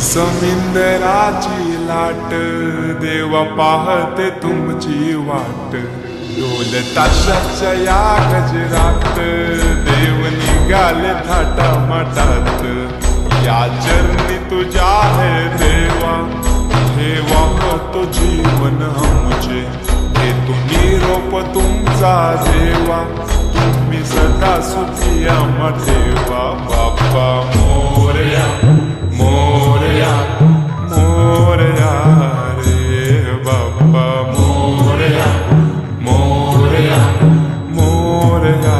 समिंदराची लाट देवा पाहते तुमची वाट ढोल ताशाच्या या गजरात देव निघाले थाटा माटात या चरणी तुझ्या है देवा ठेवा तो जीवन आमचे हे तू निरोप तुमचा देवा तुम्ही सदा सुखी आम्हा ठेवा बाप्पा मोरया मोरया मोरया रे बाप्पा मोरया मोरया मोरया